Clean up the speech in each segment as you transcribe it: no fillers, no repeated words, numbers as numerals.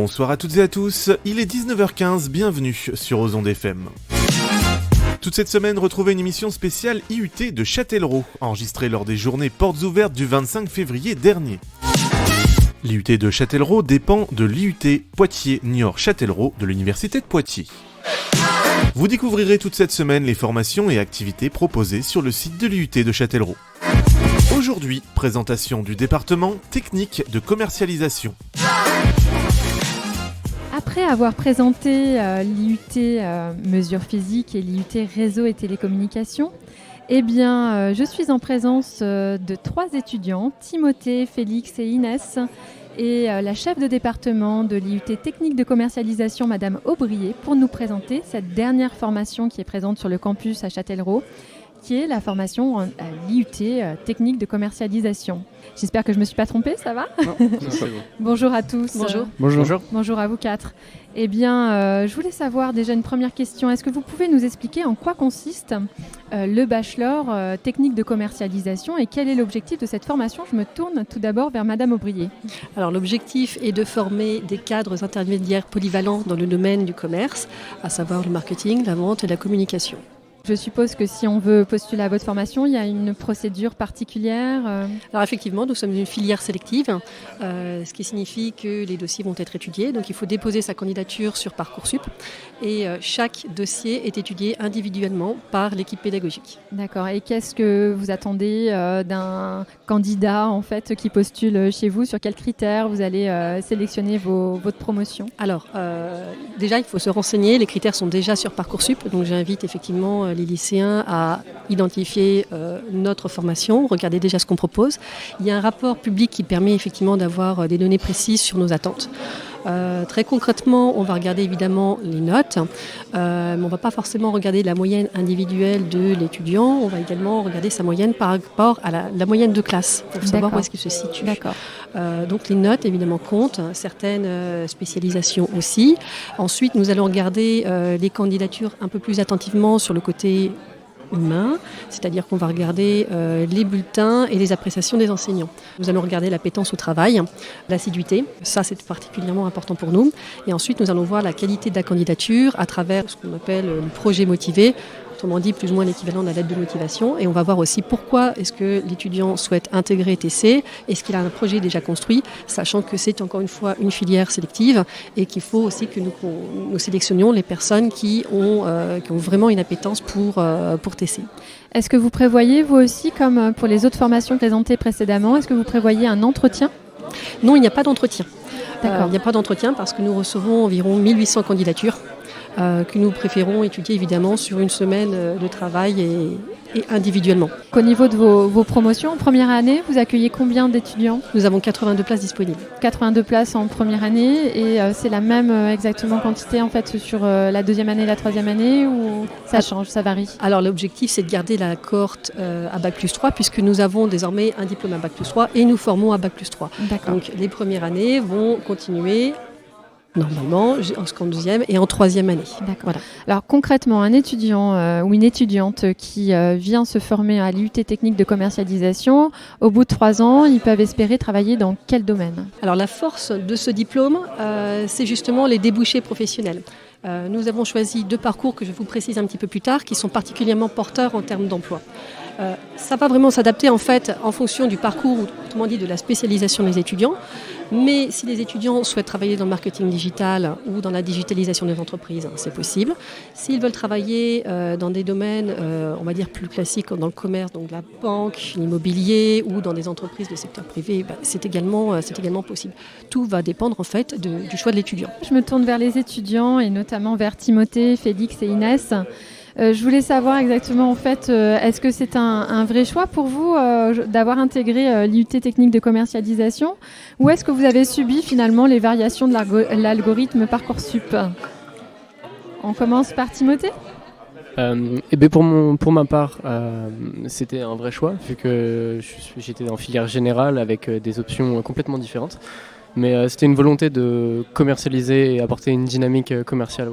Bonsoir à toutes et à tous, il est 19h15, bienvenue sur Ozon FM. Toute cette semaine, retrouvez une émission spéciale IUT de Châtellerault, enregistrée lors des journées portes ouvertes du 25 février dernier. L'IUT de Châtellerault dépend de l'IUT Poitiers-Niort-Châtellerault de l'Université de Poitiers. Vous découvrirez toute cette semaine les formations et activités proposées sur le site de l'IUT de Châtellerault. Aujourd'hui, présentation du département technique de commercialisation. Après avoir présenté l'IUT mesures physiques et l'IUT réseau et télécommunications, je suis en présence de 3 étudiants, Timothée, Félix et Inès, et la chef de département de l'IUT technique de commercialisation, Madame Aubrier, pour nous présenter cette dernière formation qui est présente sur le campus à Châtellerault, qui est la formation à l'IUT technique de commercialisation. J'espère que je ne me suis pas trompée, ça va ? Non, c'est bon. Bonjour à tous. Bonjour. Bonjour. Bonjour à vous 4. Je voulais savoir déjà une première question. Est-ce que vous pouvez nous expliquer en quoi consiste le bachelor technique de commercialisation et quel est l'objectif de cette formation ? Je me tourne tout d'abord vers Madame Aubrier. Alors l'objectif est de former des cadres intermédiaires polyvalents dans le domaine du commerce, à savoir le marketing, la vente et la communication. Je suppose que si on veut postuler à votre formation, il y a une procédure particulière Alors effectivement, nous sommes une filière sélective, ce qui signifie que les dossiers vont être étudiés. Donc il faut déposer sa candidature sur Parcoursup et chaque dossier est étudié individuellement par l'équipe pédagogique. D'accord. Et qu'est-ce que vous attendez d'un candidat en fait, qui postule chez vous ? Sur quels critères vous allez sélectionner votre promotion ? Alors déjà, il faut se renseigner. Les critères sont déjà sur Parcoursup. Donc j'invite effectivement les lycéens à identifier notre formation, regarder déjà ce qu'on propose. Il y a un rapport public qui permet effectivement d'avoir des données précises sur nos attentes. Très concrètement, on va regarder évidemment les notes, mais on ne va pas forcément regarder la moyenne individuelle de l'étudiant, on va également regarder sa moyenne par rapport à la moyenne de classe, pour savoir où est-ce qu'il se situe. D'accord. Donc les notes évidemment comptent, certaines spécialisations aussi. Ensuite, nous allons regarder les candidatures un peu plus attentivement sur le côté humain, c'est-à-dire qu'on va regarder les bulletins et les appréciations des enseignants. Nous allons regarder l'appétence au travail, l'assiduité, ça c'est particulièrement important pour nous. Et ensuite nous allons voir la qualité de la candidature à travers ce qu'on appelle le projet motivé, autrement dit plus ou moins l'équivalent de la lettre de motivation. Et on va voir aussi pourquoi est-ce que l'étudiant souhaite intégrer TC, est-ce qu'il a un projet déjà construit, sachant que c'est encore une fois une filière sélective et qu'il faut aussi que nous sélectionnions les personnes qui ont vraiment une appétence pour TC. Est-ce que vous prévoyez, vous aussi, comme pour les autres formations présentées précédemment, est-ce que vous prévoyez un entretien ? Non, il n'y a pas d'entretien. D'accord. Il n'y a pas d'entretien parce que nous recevons environ 1800 candidatures que nous préférons étudier évidemment sur une semaine de travail et individuellement. Qu'au niveau de vos promotions, en première année, vous accueillez combien d'étudiants ? Nous avons 82 places disponibles. 82 places en première année et c'est la même exactement quantité en fait sur la deuxième année et la troisième année ou ça change, ça varie ? Alors l'objectif c'est de garder la cohorte à Bac+3 puisque nous avons désormais un diplôme à Bac+3 et nous formons à Bac+3. D'accord. Donc les premières années vont continuer normalement jusqu'en deuxième et en troisième année. D'accord. Voilà. Alors concrètement, un étudiant ou une étudiante qui vient se former à l'IUT technique de commercialisation, au bout de 3 ans, ils peuvent espérer travailler dans quel domaine ? Alors la force de ce diplôme, c'est justement les débouchés professionnels. Nous avons choisi 2 parcours que je vous précise un petit peu plus tard, qui sont particulièrement porteurs en termes d'emploi. Ça va vraiment s'adapter en fait en fonction du parcours, autrement dit de la spécialisation des étudiants. Mais si les étudiants souhaitent travailler dans le marketing digital ou dans la digitalisation des entreprises, c'est possible. S'ils veulent travailler dans des domaines, on va dire plus classiques dans le commerce, donc la banque, l'immobilier ou dans des entreprises de secteur privé, c'est également possible. Tout va dépendre en fait du choix de l'étudiant. Je me tourne vers les étudiants et notamment vers Timothée, Félix et Inès. Je voulais savoir exactement, en fait, est-ce que c'est un vrai choix pour vous d'avoir intégré l'IUT technique de commercialisation ou est-ce que vous avez subi finalement les variations de l'algorithme Parcoursup ? On commence par Timothée ? Pour ma part, c'était un vrai choix vu que j'étais en filière générale avec des options complètement différentes. Mais c'était une volonté de commercialiser et apporter une dynamique commerciale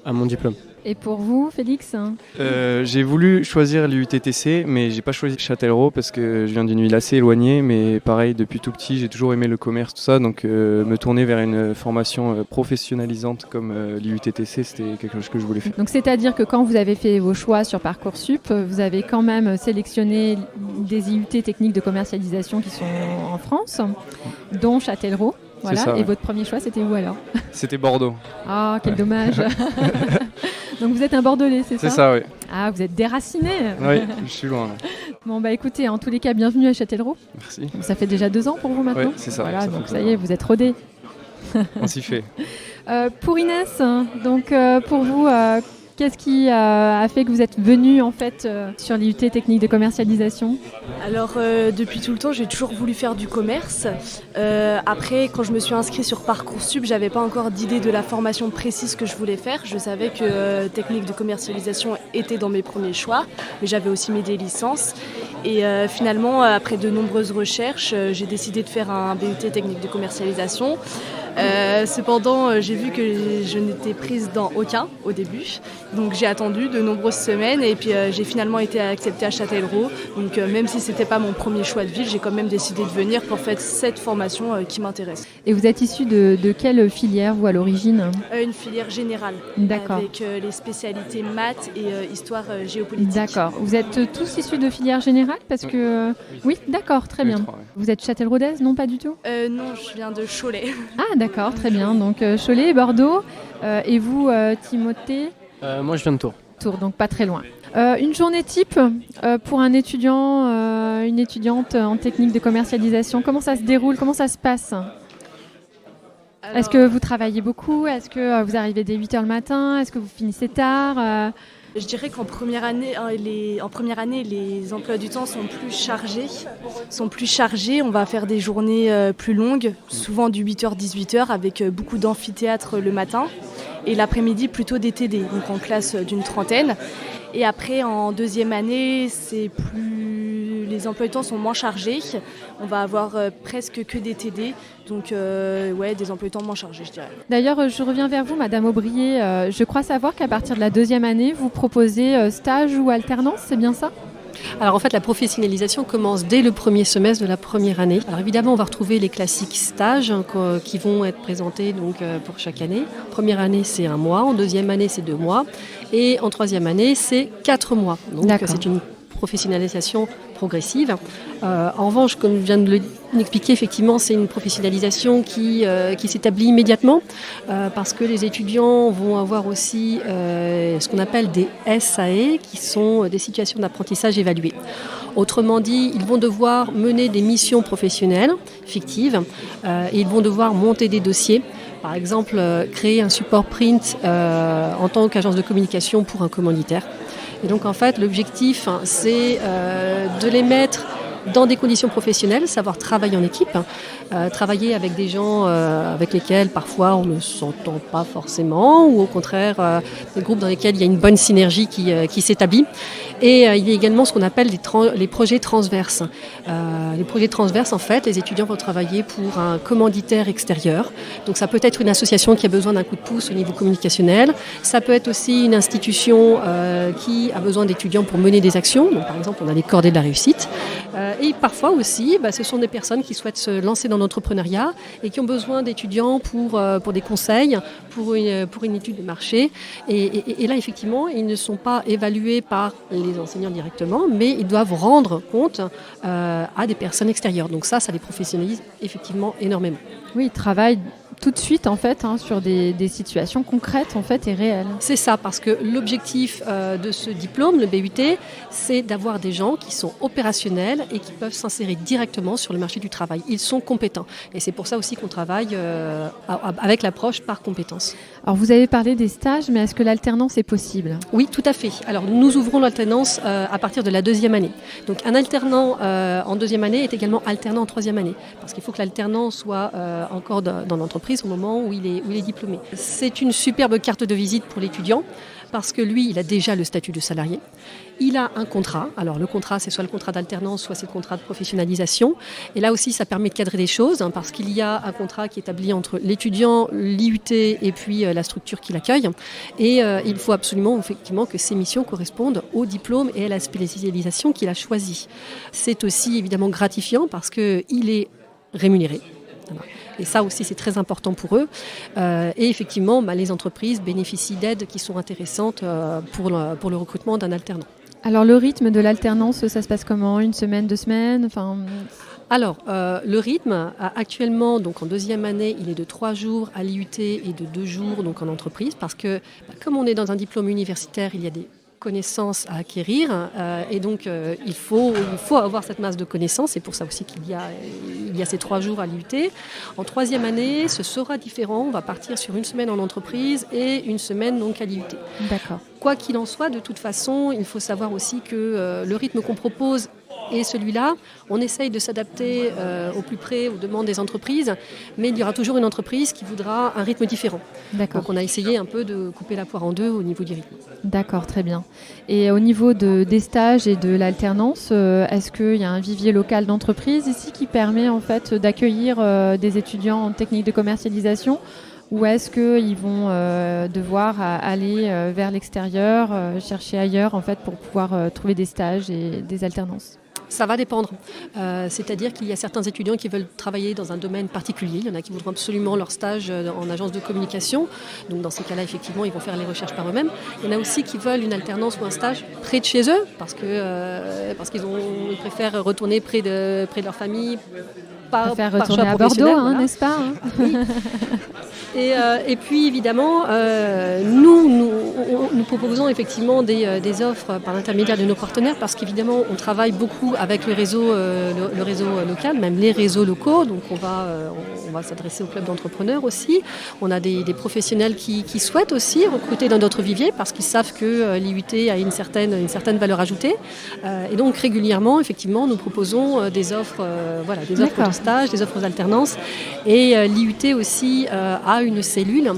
à mon diplôme. Et pour vous, Félix? J'ai voulu choisir l'IUT-TC, mais j'ai pas choisi Châtellerault parce que je viens d'une ville assez éloignée, mais pareil, depuis tout petit, j'ai toujours aimé le commerce, tout ça, donc me tourner vers une formation professionnalisante comme l'IUT-TC, c'était quelque chose que je voulais faire. Donc c'est-à-dire que quand vous avez fait vos choix sur Parcoursup, vous avez quand même sélectionné des IUT techniques de commercialisation qui sont en France, dont Châtellerault. Voilà. Ça, Et ouais. votre premier choix, c'était où alors? C'était Bordeaux. Ah, quel dommage. Donc vous êtes un Bordelais, c'est ça? C'est ça, oui. Ah, vous êtes déraciné. Oui, je suis loin. Là. Bon, bah écoutez, en tous les cas, bienvenue à Châtellerault. Merci. Ça fait déjà 2 ans pour vous maintenant? Oui, c'est ça. Voilà, ça donc fait ça y est, vous êtes rodés. On s'y fait. Pour Inès, donc pour vous, qu'est-ce qui a fait que vous êtes venue en fait sur l'IUT technique de commercialisation? Alors depuis tout le temps j'ai toujours voulu faire du commerce. Après quand je me suis inscrite sur Parcoursup, j'avais pas encore d'idée de la formation précise que je voulais faire. Je savais que technique de commercialisation était dans mes premiers choix, mais j'avais aussi mis des licences. Et finalement après de nombreuses recherches, j'ai décidé de faire un BUT technique de commercialisation. Cependant, j'ai vu que je n'étais prise dans aucun au début. Donc j'ai attendu de nombreuses semaines et puis j'ai finalement été acceptée à Châtellerault. Donc même si c'était pas mon premier choix de ville, j'ai quand même décidé de venir pour faire cette formation qui m'intéresse. Et vous êtes issu de quelle filière vous à l'origine? Une filière générale. D'accord. Avec les spécialités maths et histoire géopolitique. D'accord. Vous êtes tous issus de filière générale parce que oui, d'accord, très bien. 3, ouais. Vous êtes châtelleraudaise? Non, pas du tout. Non, je viens de Cholet. Ah, d'accord, très bien. Donc Cholet, Bordeaux. Et vous, Timothée? Moi, je viens de Tours. Tours, donc pas très loin. Une journée type pour un étudiant, une étudiante en technique de commercialisation, comment ça se déroule, comment ça se passe? Alors, Est-ce que vous travaillez beaucoup? Est-ce que vous arrivez dès 8h le matin? Est-ce que vous finissez tard? je dirais qu'en première année, les emplois du temps sont plus chargés. On va faire des journées plus longues, souvent du 8h-18h, avec beaucoup d'amphithéâtre le matin. Et l'après-midi, plutôt des TD, donc en classe d'une 30aine. Et après, en deuxième année, les emplois du temps sont moins chargés. On va avoir presque que des TD, donc des emplois du temps moins chargés, je dirais. D'ailleurs, je reviens vers vous, Madame Aubrier. Je crois savoir qu'à partir de la deuxième année, vous proposez stage ou alternance, c'est bien ça? Alors en fait, la professionnalisation commence dès le premier semestre de la première année. Alors évidemment, on va retrouver les classiques stages qui vont être présentés donc, pour chaque année. Première année, c'est 1 mois. En deuxième année, c'est 2 mois. Et en troisième année, c'est 4 mois. Donc c'est une professionnalisation progressive. En revanche, comme je viens de l'expliquer, effectivement, c'est une professionnalisation qui s'établit immédiatement parce que les étudiants vont avoir aussi ce qu'on appelle des SAE, qui sont des situations d'apprentissage évaluées. Autrement dit, ils vont devoir mener des missions professionnelles fictives et ils vont devoir monter des dossiers. Par exemple, créer un support print en tant qu'agence de communication pour un commanditaire. Et donc en fait, l'objectif, c'est de les mettre dans des conditions professionnelles, savoir travailler en équipe, travailler avec des gens avec lesquels parfois on ne s'entend pas forcément, ou au contraire des groupes dans lesquels il y a une bonne synergie qui s'établit. Et il y a également ce qu'on appelle les projets transverses. Les projets transverses, en fait, les étudiants vont travailler pour un commanditaire extérieur. Donc ça peut être une association qui a besoin d'un coup de pouce au niveau communicationnel. Ça peut être aussi une institution qui a besoin d'étudiants pour mener des actions. Donc, par exemple, on a les cordées de la réussite. Et parfois aussi, ce sont des personnes qui souhaitent se lancer dans l'entrepreneuriat et qui ont besoin d'étudiants pour des conseils, pour une étude de marché. Et là, effectivement, ils ne sont pas évalués par les enseignants directement, mais ils doivent rendre compte à des personnes extérieures. Donc ça les professionnalise effectivement énormément. Oui, ils travaillent tout de suite en fait sur des situations concrètes en fait et réelles. C'est ça, parce que l'objectif de ce diplôme, le BUT, c'est d'avoir des gens qui sont opérationnels et qui peuvent s'insérer directement sur le marché du travail. Ils sont compétents et c'est pour ça aussi qu'on travaille avec l'approche par compétences. Alors vous avez parlé des stages, mais est-ce que l'alternance est possible? Oui, tout à fait. Alors nous ouvrons l'alternance à partir de la 2e année. Donc un alternant en 2e année est également alternant en 3e année, parce qu'il faut que l'alternant soit encore dans l'entreprise. entreprise au moment où il est diplômé. C'est une superbe carte de visite pour l'étudiant parce que lui, il a déjà le statut de salarié. Il a un contrat. Alors le contrat, c'est soit le contrat d'alternance, soit c'est le contrat de professionnalisation. Et là aussi, ça permet de cadrer des choses parce qu'il y a un contrat qui est établi entre l'étudiant, l'IUT et puis la structure qui l'accueille. Et il faut absolument effectivement que ces missions correspondent au diplôme et à la spécialisation qu'il a choisie. C'est aussi évidemment gratifiant parce qu'il est rémunéré. Voilà. Et ça aussi, c'est très important pour eux. Et effectivement, les entreprises bénéficient d'aides qui sont intéressantes pour le recrutement d'un alternant. Alors le rythme de l'alternance, ça se passe comment ? 1 semaine, 2 semaines ? Alors, le rythme, actuellement, donc en 2e année, il est de 3 jours à l'IUT et de 2 jours donc en entreprise, parce que comme on est dans un diplôme universitaire, il y a des connaissances à acquérir et donc il faut avoir cette masse de connaissances. C'est pour ça aussi qu'il y a ces 3 jours à l'IUT. En 3e année, ce sera différent. On va partir sur 1 semaine en entreprise et 1 semaine donc à l'IUT. D'accord. Quoi qu'il en soit, de toute façon, il faut savoir aussi que le rythme qu'on propose et celui-là, on essaye de s'adapter au plus près aux demandes des entreprises, mais il y aura toujours une entreprise qui voudra un rythme différent. D'accord. Donc on a essayé un peu de couper la poire en deux au niveau du rythme. D'accord, très bien. Et au niveau des stages et de l'alternance, est-ce qu'il y a un vivier local d'entreprise ici qui permet en fait d'accueillir des étudiants en technique de commercialisation ? Ou est-ce qu'ils vont devoir aller vers l'extérieur, chercher ailleurs en fait, pour pouvoir trouver des stages et des alternances ? Ça va dépendre. C'est-à-dire qu'il y a certains étudiants qui veulent travailler dans un domaine particulier. Il y en a qui voudront absolument leur stage en agence de communication. Donc dans ces cas-là, effectivement, ils vont faire les recherches par eux-mêmes. Il y en a aussi qui veulent une alternance ou un stage près de chez eux parce qu'ils préfèrent retourner près de leur famille. Faire retourner à Bordeaux, voilà. N'est-ce pas Oui. Et puis évidemment, nous proposons effectivement des offres par l'intermédiaire de nos partenaires parce qu'évidemment on travaille beaucoup avec le réseau local, même les réseaux locaux. Donc on va s'adresser aux clubs d'entrepreneurs aussi. On a des professionnels qui souhaitent aussi recruter dans d'autres viviers parce qu'ils savent que l'IUT a une certaine valeur ajoutée. Et donc régulièrement, effectivement, nous proposons des offres, des offres de stage, des offres d'alternance. Et l'IUT aussi a une cellule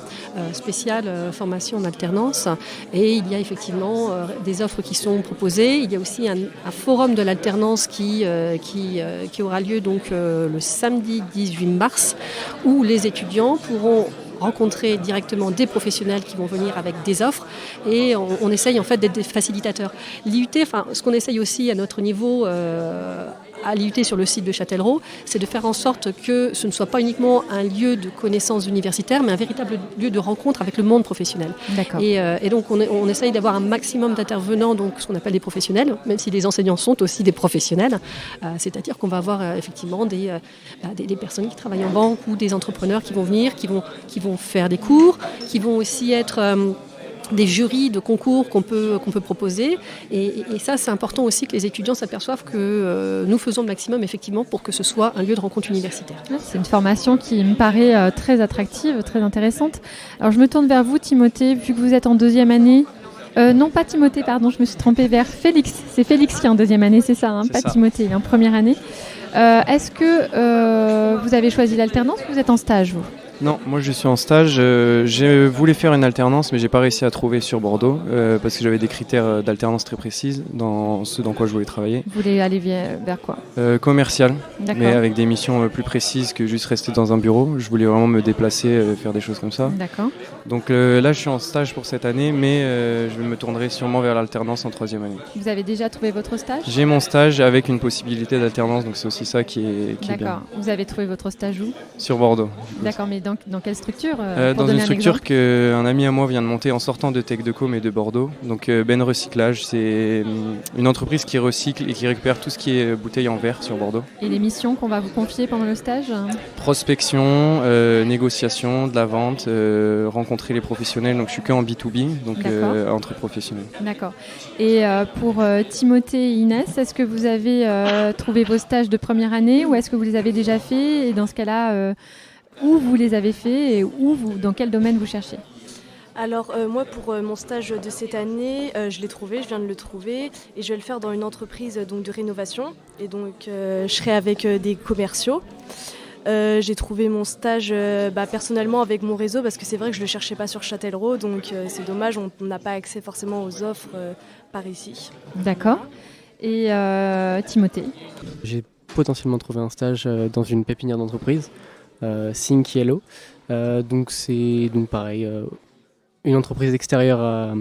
spéciale formation en alternance et il y a effectivement des offres qui sont proposées. Il y a aussi un forum de l'alternance qui aura lieu donc le samedi 18 mars où les étudiants pourront rencontrer directement des professionnels qui vont venir avec des offres et on essaye en fait d'être des facilitateurs. L'IUT, ce qu'on essaye aussi à notre niveau à l'IUT sur le site de Châtellerault, c'est de faire en sorte que ce ne soit pas uniquement un lieu de connaissances universitaires, mais un véritable lieu de rencontre avec le monde professionnel. D'accord. Et donc on essaye d'avoir un maximum d'intervenants, donc ce qu'on appelle des professionnels, même si les enseignants sont aussi des professionnels. C'est-à-dire qu'on va avoir effectivement des personnes qui travaillent en banque ou des entrepreneurs qui vont venir, qui vont faire des cours, qui vont aussi être des jurys de concours qu'on peut proposer. Et ça, c'est important aussi que les étudiants s'aperçoivent que nous faisons le maximum, effectivement, pour que ce soit un lieu de rencontre universitaire. C'est une formation qui me paraît très attractive, très intéressante. Alors, je me tourne vers vous, Timothée, vu que vous êtes en 2e année. Non, pas Timothée, pardon, je me suis trompée vers Félix. C'est Félix qui est en 2e année, c'est ça, C'est pas ça. Timothée, il est en 1re année. Est-ce que vous avez choisi l'alternance ou vous êtes en stage, vous ? Non, moi je suis en stage. Je voulais faire une alternance, mais j'ai pas réussi à trouver sur Bordeaux parce que j'avais des critères d'alternance très précises dans ce dans quoi je voulais travailler. Vous voulez aller vers quoi ? Commercial, D'accord. mais avec des missions plus précises que juste rester dans un bureau. Je voulais vraiment me déplacer, faire des choses comme ça. D'accord. Donc là, je suis en stage pour cette année, mais je me tournerai sûrement vers l'alternance en 3e année. Vous avez déjà trouvé votre stage ? J'ai mon stage avec une possibilité d'alternance, donc c'est aussi ça qui est bien. D'accord. Vous avez trouvé votre stage où ? Sur Bordeaux. D'accord, mais dans quelle structure Dans une structure qu'un ami à moi vient de monter en sortant de Tech Deco mais de Bordeaux. Donc Ben Recyclage, c'est une entreprise qui recycle et qui récupère tout ce qui est bouteilles en verre sur Bordeaux. Et les missions qu'on va vous confier pendant le stage ? Prospection, négociation, de la vente, rencontrer les professionnels. Donc je suis que en B2B, donc entre professionnels. D'accord. Et pour Timothée et Inès, est-ce que vous avez trouvé vos stages de 1re année ou est-ce que vous les avez déjà faits ? Et dans ce cas-là, où vous les avez faits et dans quel domaine vous cherchez ? Alors moi pour mon stage de cette année, je viens de le trouver et je vais le faire dans une entreprise donc, de rénovation et donc je serai avec des commerciaux. J'ai trouvé mon stage personnellement avec mon réseau parce que c'est vrai que je ne le cherchais pas sur Châtellerault, donc c'est dommage, on n'a pas accès forcément aux offres par ici. D'accord. Et Timothée? J'ai potentiellement trouvé un stage dans une pépinière d'entreprise, Think Yellow. Donc c'est pareil, une entreprise extérieure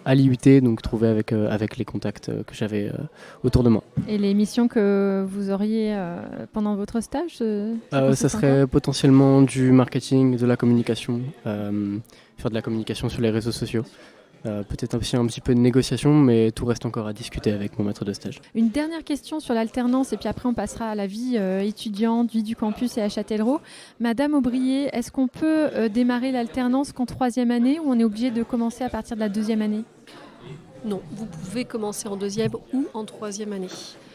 à l'IUT, donc trouvée avec les contacts que j'avais autour de moi. Et les missions que vous auriez pendant votre stage ça serait potentiellement du marketing, de la communication, faire de la communication sur les réseaux sociaux. Peut-être aussi un petit peu de négociation, mais tout reste encore à discuter avec mon maître de stage. Une dernière question sur l'alternance, et puis après on passera à la vie étudiante, vie du campus et à Châtellerault. Madame Aubrier, est-ce qu'on peut démarrer l'alternance qu'en 3e année, ou on est obligé de commencer à partir de la 2e année? Non, vous pouvez commencer en 2e ou en 3e année.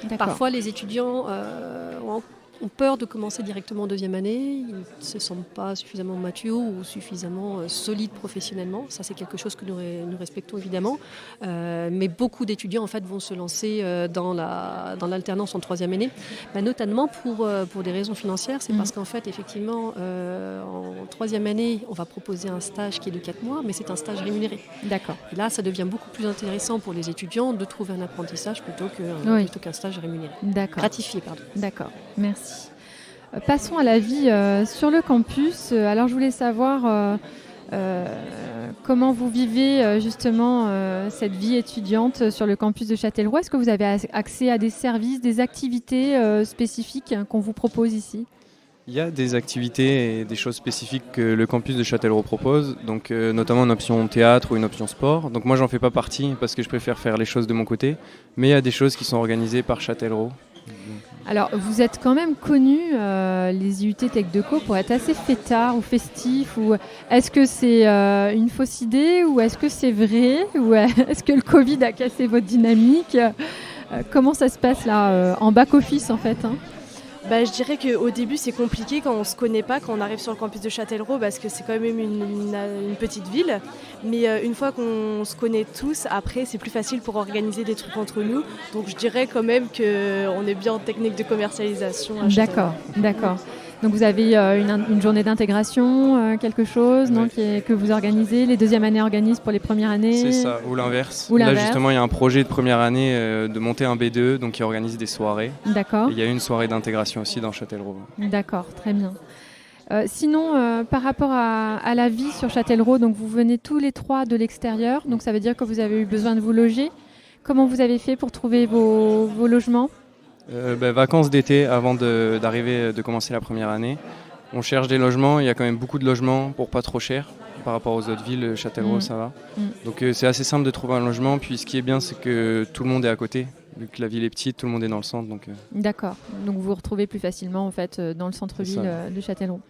D'accord. Parfois, les étudiants ont peur de commencer directement en 2e année, ils ne se sentent pas suffisamment matures ou suffisamment solides professionnellement. Ça, c'est quelque chose que nous respectons évidemment. Mais beaucoup d'étudiants en fait, vont se lancer dans l'alternance en 3e année, notamment pour des raisons financières. C'est parce qu'en fait, effectivement, en 3e année, on va proposer un stage qui est de 4 mois, mais c'est un stage rémunéré. D'accord. Et là, ça devient beaucoup plus intéressant pour les étudiants de trouver un apprentissage plutôt qu'un stage rémunéré. D'accord. Gratifié, pardon. D'accord, merci. Passons à la vie sur le campus. Alors, je voulais savoir comment vous vivez justement cette vie étudiante sur le campus de Châtellerault. Est-ce que vous avez accès à des services, des activités spécifiques qu'on vous propose ici? Il y a des activités et des choses spécifiques que le campus de Châtellerault propose, donc notamment une option théâtre ou une option sport. Donc moi, j'en fais pas partie parce que je préfère faire les choses de mon côté, mais il y a des choses qui sont organisées par Châtellerault. Alors, vous êtes quand même connus, les IUT Tech Deco, pour être assez fêtards ou festifs. Ou est-ce que c'est une fausse idée, ou est-ce que c'est vrai, ou est-ce que le Covid a cassé votre dynamique? Comment ça se passe là, en back-office en fait, hein? Je dirais qu'au début c'est compliqué quand on ne se connaît pas, quand on arrive sur le campus de Châtellerault, parce que c'est quand même une petite ville. Mais une fois qu'on se connaît tous, après c'est plus facile pour organiser des trucs entre nous. Donc je dirais quand même qu'on est bien en technique de commercialisation à Châtellerault. D'accord. Donc vous avez une journée d'intégration, quelque chose, Oui. non, que vous organisez, les 2e années organisent pour les premières années? C'est ça, ou l'inverse. Ou Là l'inverse. justement, il y a un projet de première année de monter un B2, donc qui organise des soirées. D'accord. Et il y a une soirée d'intégration aussi dans Châtellerault. D'accord, très bien. Sinon, par rapport à la vie sur Châtellerault, donc vous venez tous les 3 de l'extérieur, donc ça veut dire que vous avez eu besoin de vous loger. Comment vous avez fait pour trouver vos logements? Vacances d'été avant d'arriver, de commencer la première année. On cherche des logements, il y a quand même beaucoup de logements pour pas trop cher. Par rapport aux autres villes, Châtellerault, ça va. Donc c'est assez simple de trouver un logement, puis ce qui est bien, c'est que tout le monde est à côté. Vu que la ville est petite, tout le monde est dans le centre. D'accord, donc vous vous retrouvez plus facilement en fait, dans le centre-ville de Châtellerault.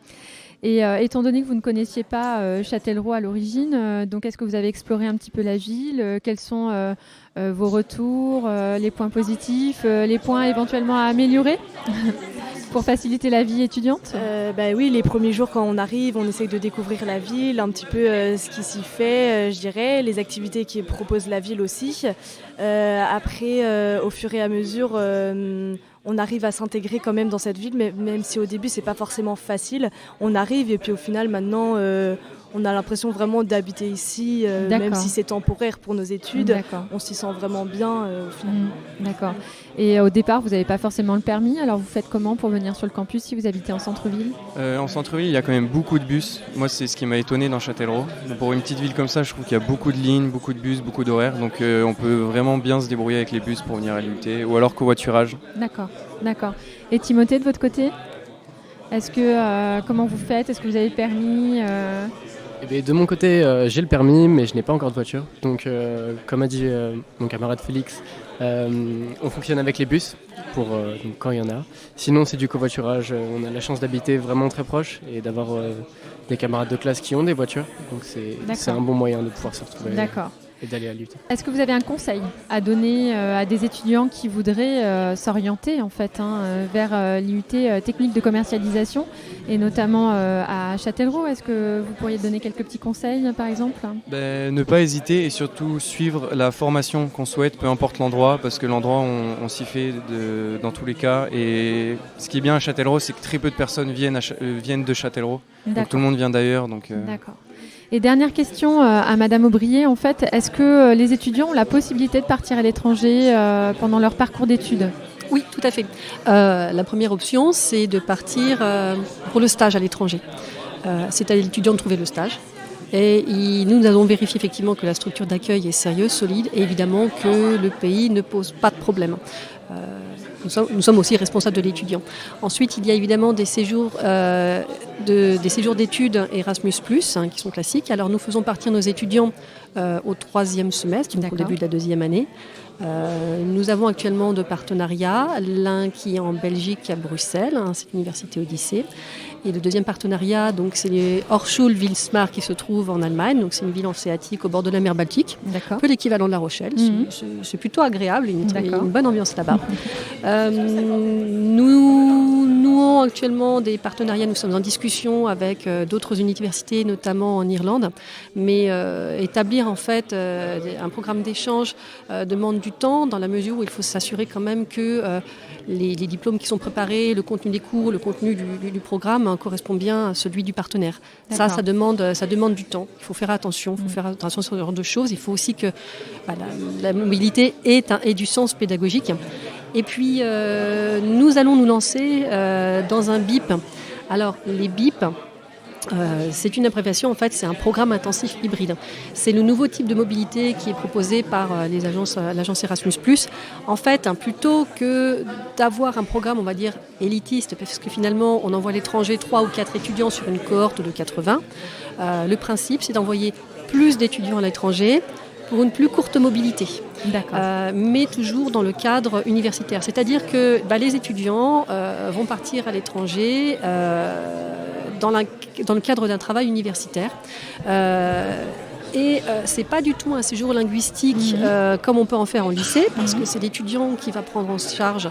Et étant donné que vous ne connaissiez pas Châtellerault à l'origine, donc est-ce que vous avez exploré un petit peu la ville? Quels sont vos retours, les points positifs, les points éventuellement à améliorer pour faciliter la vie étudiante? Oui, les premiers jours quand on arrive, on essaye de découvrir la ville, un petit peu ce qui s'y fait, je dirais, les activités qui propose la ville aussi. Après, au fur et à mesure, on arrive à s'intégrer quand même dans cette ville, mais même si au début c'est pas forcément facile, on arrive et puis au final maintenant on a l'impression vraiment d'habiter ici, même si c'est temporaire pour nos études. D'accord. On s'y sent vraiment bien au final. D'accord. Et au départ, vous n'avez pas forcément le permis, alors vous faites comment pour venir sur le campus si vous habitez en centre-ville? En centre-ville, il y a quand même beaucoup de bus. Moi, c'est ce qui m'a étonné dans Châtellerault. Pour une petite ville comme ça, je trouve qu'il y a beaucoup de lignes, beaucoup de bus, beaucoup d'horaires. Donc on peut vraiment bien se débrouiller avec les bus pour venir à l'IUT, ou alors covoiturage. D'accord. Et Timothée, de votre côté, est-ce que comment vous faites? Est-ce que vous avez le permis? De mon côté, j'ai le permis, mais je n'ai pas encore de voiture. Donc, comme a dit mon camarade Félix, on fonctionne avec les bus pour donc quand il y en a. Sinon, c'est du covoiturage. On a la chance d'habiter vraiment très proche et d'avoir des camarades de classe qui ont des voitures. Donc, c'est un bon moyen de pouvoir se retrouver. D'accord. et d'aller à l'IUT. Est-ce que vous avez un conseil à donner à des étudiants qui voudraient s'orienter en fait vers l'IUT technique de commercialisation et notamment à Châtellerault? Est-ce que vous pourriez donner quelques petits conseils par exemple? Ne pas hésiter et surtout suivre la formation qu'on souhaite, peu importe l'endroit, parce que l'endroit on s'y fait dans tous les cas. Et ce qui est bien à Châtellerault, c'est que très peu de personnes viennent de Châtellerault. Donc tout le monde vient d'ailleurs. D'accord. Et dernière question à Madame Aubrier, en fait, est-ce que les étudiants ont la possibilité de partir à l'étranger pendant leur parcours d'études? Oui, tout à fait. La première option, c'est de partir pour le stage à l'étranger. C'est à l'étudiant de trouver le stage. Et nous allons vérifier effectivement que la structure d'accueil est sérieuse, solide, et évidemment que le pays ne pose pas de problème. Nous sommes aussi responsables de l'étudiant. Ensuite, il y a évidemment des séjours d'études Erasmus+, qui sont classiques. Alors nous faisons partir nos étudiants au 3e semestre, donc au début de la 2e année. Nous avons actuellement 2 partenariats, l'un qui est en Belgique à Bruxelles, c'est l'université Odyssée, et le deuxième partenariat, donc c'est les Hochschule-Wismar qui se trouve en Allemagne, donc c'est une ville hanséatique au bord de la mer Baltique, un peu l'équivalent de La Rochelle. C'est plutôt agréable, il y a une bonne ambiance là-bas. Nous avons actuellement des partenariats, nous sommes en discussion avec d'autres universités, notamment en Irlande, mais établir en fait un programme d'échange demande du temps, dans la mesure où il faut s'assurer quand même que les diplômes qui sont préparés, le contenu des cours, le contenu du programme correspond bien à celui du partenaire. Ça demande du temps. Il faut faire attention, à ce genre de choses. Il faut aussi que la mobilité ait du sens pédagogique. Et puis, nous allons nous lancer dans un BIP. Alors, les BIP, c'est une abréviation, en fait, c'est un programme intensif hybride. C'est le nouveau type de mobilité qui est proposé par l'agence Erasmus+. En fait, plutôt que d'avoir un programme, on va dire, élitiste, parce que finalement, on envoie à l'étranger 3 ou 4 étudiants sur une cohorte de 80, le principe, c'est d'envoyer plus d'étudiants à l'étranger pour une plus courte mobilité. Mais toujours dans le cadre universitaire. C'est-à-dire que les étudiants vont partir à l'étranger dans le cadre d'un travail universitaire. Et c'est pas du tout un séjour linguistique comme on peut en faire en lycée, parce que c'est l'étudiant qui va prendre en charge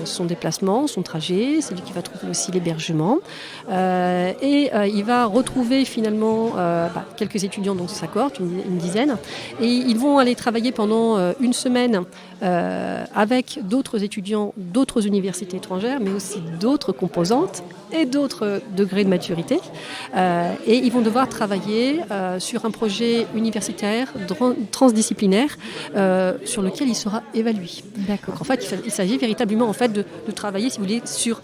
son déplacement, son trajet, c'est lui qui va trouver aussi l'hébergement. Il va retrouver finalement quelques étudiants dans sa cohorte, une dizaine, et ils vont aller travailler pendant une semaine avec d'autres étudiants d'autres universités étrangères, mais aussi d'autres composantes et d'autres degrés de maturité. Et ils vont devoir travailler sur un projet universitaire transdisciplinaire sur lequel il sera évalué. Donc en fait, il s'agit véritablement en fait de travailler, si vous voulez, sur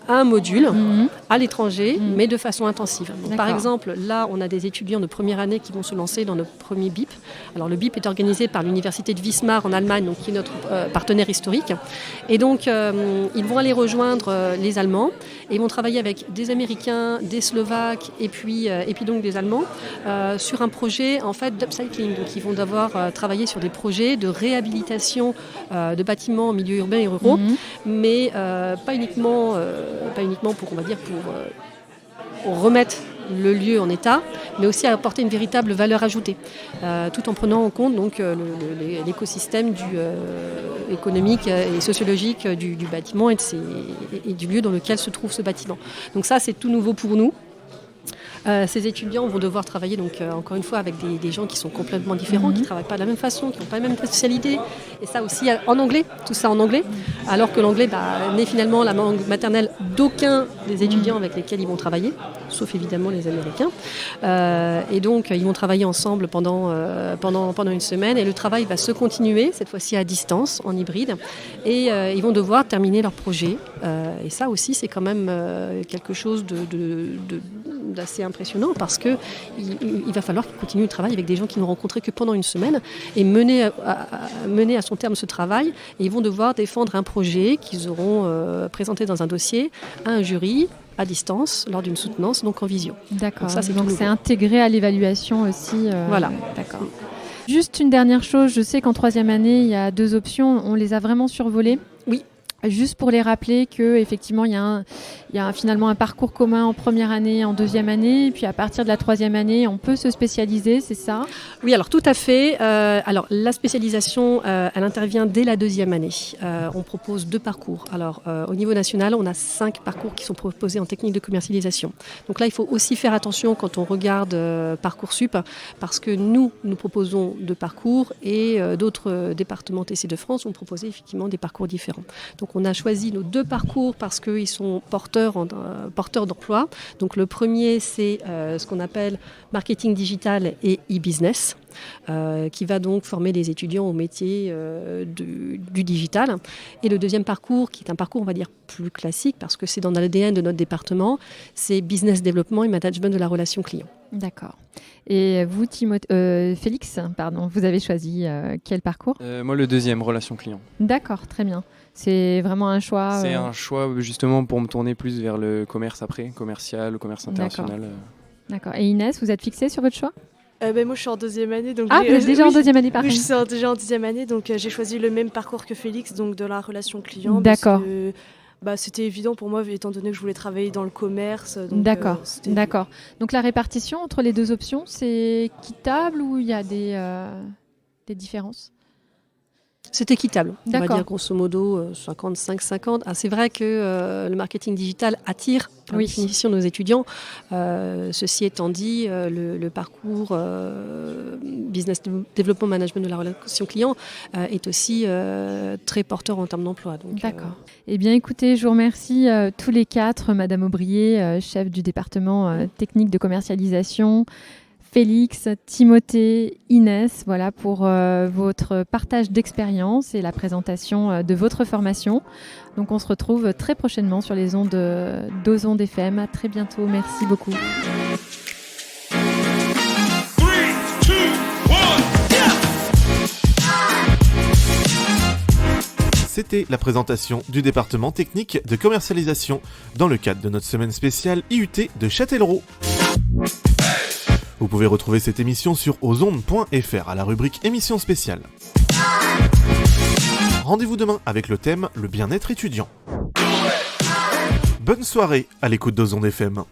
un module à l'étranger, mais de façon intensive. Donc, par exemple, là, on a des étudiants de première année qui vont se lancer dans notre premier BIP. Alors, le BIP est organisé par l'université de Wismar en Allemagne, donc, qui est notre partenaire historique. Et donc, ils vont aller rejoindre les Allemands et ils vont travailler avec des Américains, des Slovaques et puis donc des Allemands sur un projet en fait d'upcycling. Donc, ils vont devoir travailler sur des projets de réhabilitation de bâtiments en milieu urbain et ruraux, mais pas uniquement pour, on va dire, pour remettre le lieu en état, mais aussi à apporter une véritable valeur ajoutée, tout en prenant en compte donc l'écosystème économique et sociologique du bâtiment et du lieu dans lequel se trouve ce bâtiment. Donc ça, c'est tout nouveau pour nous. Ces étudiants vont devoir travailler donc encore une fois avec des gens qui sont complètement différents, qui ne travaillent pas de la même façon, qui n'ont pas la même spécialité, et ça aussi en anglais, tout ça en anglais, alors que l'anglais n'est finalement la langue maternelle d'aucun des étudiants avec lesquels ils vont travailler, sauf évidemment les Américains. Et donc ils vont travailler ensemble pendant une semaine, et le travail va se continuer, cette fois-ci à distance, en hybride, et ils vont devoir terminer leur projet. Et ça aussi, c'est quand même quelque chose d'assez impressionnant, parce qu'il va falloir qu'ils continuent le travail avec des gens qu'ils n'ont rencontrés que pendant une semaine et mener à son terme ce travail. Et ils vont devoir défendre un projet qu'ils auront présenté dans un dossier à un jury à distance lors d'une soutenance, donc en visio. D'accord, donc c'est intégré à l'évaluation aussi. Voilà. D'accord. Juste une dernière chose, je sais qu'en 3e année, il y a 2 options, on les a vraiment survolées. Oui. Juste pour les rappeler qu'effectivement, il y a finalement un parcours commun en première année, en deuxième année, et puis à partir de la troisième année, on peut se spécialiser, c'est ça ? Oui, alors tout à fait. Alors la spécialisation, elle intervient dès la deuxième année. On propose 2 parcours. Alors au niveau national, on a 5 parcours qui sont proposés en technique de commercialisation. Donc là, il faut aussi faire attention quand on regarde Parcoursup, parce que nous proposons 2 parcours et d'autres départements TC de France ont proposé effectivement des parcours différents. Donc on a choisi nos 2 parcours parce qu'ils sont porteurs d'emploi. Donc le premier, c'est ce qu'on appelle marketing digital et e-business, qui va donc former les étudiants au métier du digital. Et le deuxième parcours, qui est un parcours, on va dire, plus classique, parce que c'est dans l'ADN de notre département, c'est business développement et management de la relation client. D'accord. Et vous, Félix, vous avez choisi quel parcours ? Moi, le deuxième, relation client. D'accord, très bien. C'est vraiment un choix. C'est un choix justement pour me tourner plus vers le commerce après, commercial, le commerce international. D'accord. Et Inès, vous êtes fixée sur votre choix ? Moi, je suis en deuxième année. Donc vous êtes déjà en deuxième année, par Oui, contre. je suis déjà en deuxième année, donc j'ai choisi le même parcours que Félix, donc de la relation client. D'accord. Parce que, c'était évident pour moi, étant donné que je voulais travailler dans le commerce. Donc, D'accord. Donc la répartition entre les 2 options, c'est équitable ou il y a des différences ? C'est équitable, on va D'accord. dire grosso modo 55-50. Ah, c'est vrai que le marketing digital attire par définition nos étudiants. Ceci étant dit, le parcours business développement management de la relation client est aussi très porteur en termes d'emploi. Donc, d'accord. Eh bien écoutez, je vous remercie tous les 4, Madame Aubrier, chef du département technique de commercialisation, Félix, Timothée, Inès, voilà pour votre partage d'expérience et la présentation de votre formation. Donc on se retrouve très prochainement sur les ondes d'Ozonde FM. À très bientôt, merci beaucoup. C'était la présentation du département technique de commercialisation dans le cadre de notre semaine spéciale IUT de Châtellerault. Vous pouvez retrouver cette émission sur ozonde.fr à la rubrique émission spéciale. Rendez-vous demain avec le thème le bien-être étudiant. Bonne soirée à l'écoute d'Ozonde FM.